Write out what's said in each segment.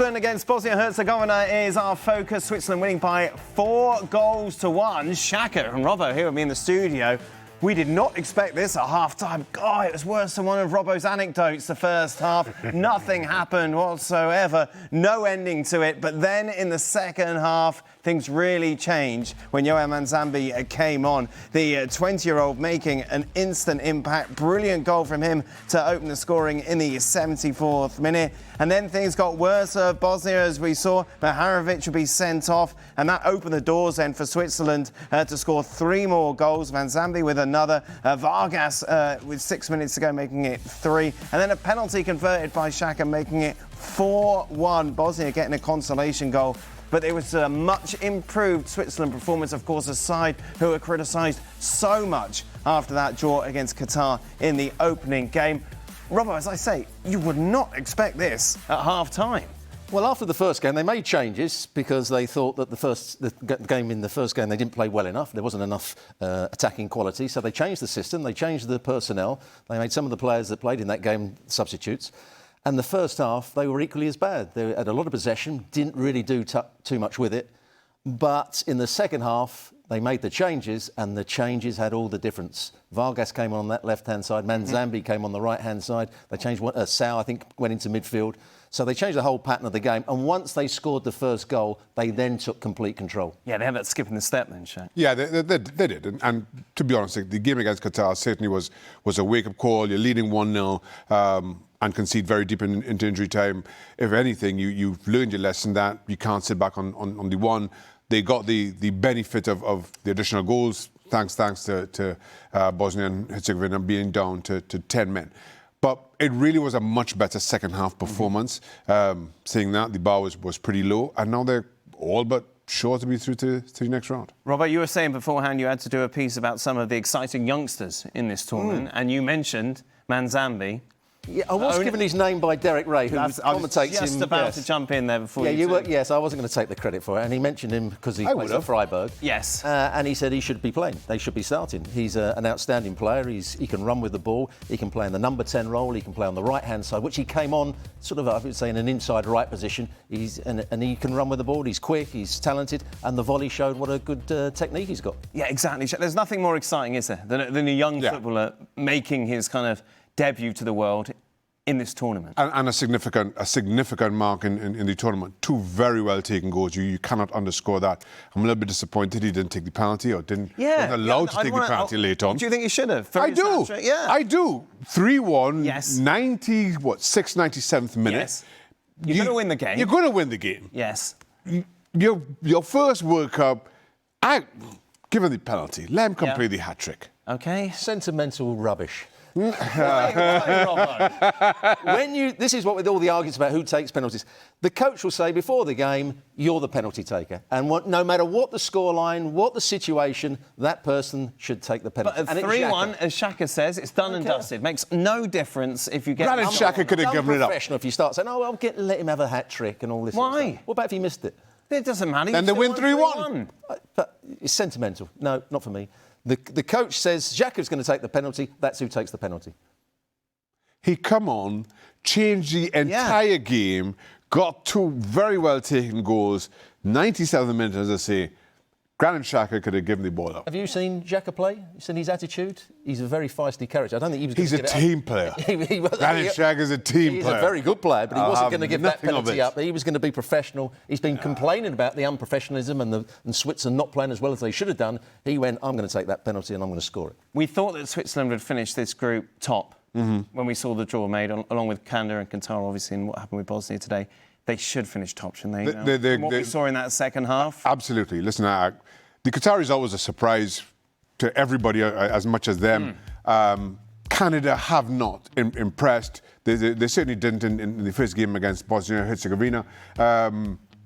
Switzerland against Bosnia-Herzegovina is our focus. Switzerland winning by 4-1. Shaka and Robbo here with me in the studio. We did not expect this at half-time. God, it was worse than one of Robbo's anecdotes the first half. Nothing happened whatsoever. No ending to it. But then in the second half, things really changed when Yohan Manzambi came on. The 20-year-old making an instant impact. Brilliant goal from him to open the scoring in the 74th minute. And then things got worse for Bosnia, as we saw. Maharovic would be sent off, and that opened the doors then for Switzerland to score 3 more goals. Manzambi with another. Vargas with 6 minutes to go, making it 3. And then a penalty converted by Shaka, making it 4-1. Bosnia getting a consolation goal. But it was a much improved Switzerland performance, of course, a side who were criticised so much after that draw against Qatar in the opening game. Robbo, as I say, you would not expect this at half-time. Well, after the first game, they made changes because they thought that the game in the first game, they didn't play well enough. There wasn't enough attacking quality. So they changed the system. They changed the personnel. They made some of the players that played in that game substitutes. And the first half, they were equally as bad. They had a lot of possession, didn't really do too much with it. But in the second half, they made the changes, and the changes had all the difference. Vargas came on that left-hand side. Manzambi came on the right-hand side. They changed Sau, I think, went into midfield. So they changed the whole pattern of the game. And once they scored the first goal, they then took complete control. Yeah, they had that skip in the step then, Shaq. Yeah, they did. And to be honest, the game against Qatar certainly was a wake-up call. You're leading 1-0 and concede very deep into injury time. If anything, you've learned your lesson that you can't sit back on the one. They got the benefit of the additional goals, thanks to Bosnia and Herzegovina being down to 10 men. But it really was a much better second half performance. Saying that, the bar was pretty low, and now they're all but sure to be through to the next round. Robert, you were saying beforehand you had to do a piece about some of the exciting youngsters in this tournament, and you mentioned Manzambi. Yeah, I was given his name by Derek Ray, who commentates him. Just about to jump in there before you were. Yes, I wasn't going to take the credit for it, and he mentioned him because he plays at Freiburg. Yes, and he said he should be playing. They should be starting. He's an outstanding player. He can run with the ball. He can play in the number 10 role. He can play on the right-hand side, which he came on sort of, I would say, in an inside right position. And he can run with the ball. He's quick. He's talented, and the volley showed what a good technique he's got. Yeah, exactly. There's nothing more exciting, is there, than a young footballer making his kind of debut to the world in this tournament. And a significant mark in the tournament. 2 very well taken goals. You cannot underscore that. I'm a little bit disappointed he didn't take the penalty or wasn't allowed to take the penalty late on. Do you think he should have? I do. Yeah. I do. 3-1, yes. 97th minute. Yes. You're going to win the game. You're going to win the game. Yes. Your first World Cup, given the penalty, let him complete the hat-trick. OK. Sentimental rubbish. Why, This is what, with all the arguments about who takes penalties, the coach will say before the game, you're the penalty taker. And no matter what the scoreline, what the situation, that person should take the penalty. But at 3-1, as Shaka says, it's done and dusted. Makes no difference if you get... Granted, Shaka could have given it up. If you start saying, let him have a hat-trick and all this. Why? Sort of stuff. What about if he missed it? It doesn't matter. Then they win 3-1. But it's sentimental. No, not for me. The coach says Xhaka's going to take the penalty. That's who takes the penalty. He come on, changed the entire game, got 2 very well taken goals. 97 minutes, as I say. Granit Xhaka could have given the ball up. Have you seen Xhaka play? You seen his attitude? He's a very feisty character. I don't think he was going to get it up. He's a team player. Granit Xhaka's a team player. He's a very good player, but he wasn't going to give that penalty up. He was going to be professional. He's been complaining about the unprofessionalism and Switzerland not playing as well as they should have done. He went, I'm going to take that penalty and I'm going to score it. We thought that Switzerland would finish this group top when we saw the draw made, along with Canada and Qatar, obviously, and what happened with Bosnia today. They should finish top, shouldn't they? What we saw in that second half. Absolutely. Listen, the Qataris are always a surprise to everybody as much as them. Canada have not impressed. They certainly didn't in the first game against Bosnia-Herzegovina.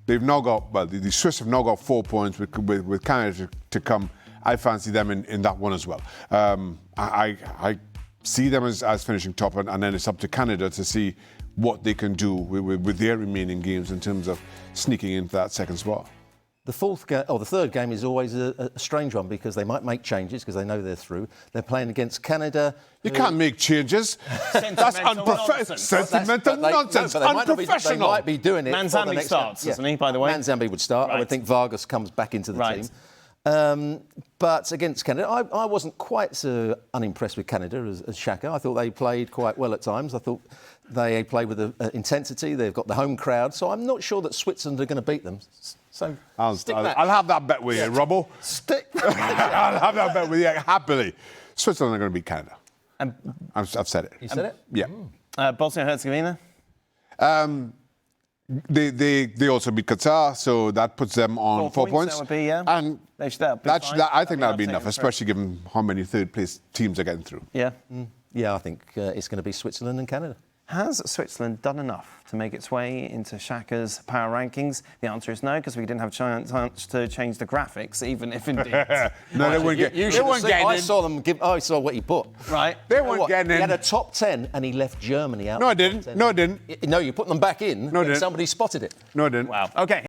They've now got, the Swiss have now got 4 points with Canada to come. I fancy them in that one as well. I see them as finishing top, and then it's up to Canada to see what they can do with their remaining games in terms of sneaking into that second spot. The third game is always a strange one because they might make changes because they know they're through. They're playing against Canada. You can't make changes. That's unprofessional. Sentimental nonsense. Unprofessional. They might be doing it. Manzambi starts, doesn't he, by the way? Manzambi would start. Right. I would think Vargas comes back into the team. But against Canada, I wasn't quite so unimpressed with Canada as Shaka. I thought they played quite well at times. I thought they played with intensity. They've got the home crowd. So I'm not sure that Switzerland are going to beat them. So I'll have that bet with you, Robbo. I'll have that bet with you happily. Switzerland are going to beat Canada. I've said it. You said it? Yeah. Bosnia-Herzegovina? They also beat Qatar, so that puts them on 4 points. That would be, yeah. And I think that'll be enough, especially given how many third-place teams are getting through. Yeah. Yeah, I think it's going to be Switzerland and Canada. Has Switzerland done enough to make its way into Shaka's power rankings? The answer is no, because we didn't have a chance to change the graphics, even if indeed. No, they weren't getting in. I saw what he put. Right. They weren't getting in. He had a top 10 and he left Germany out. No, I didn't. No, I didn't. No, you put them back in. No, I didn't. Somebody spotted it. No, I didn't. Wow. OK.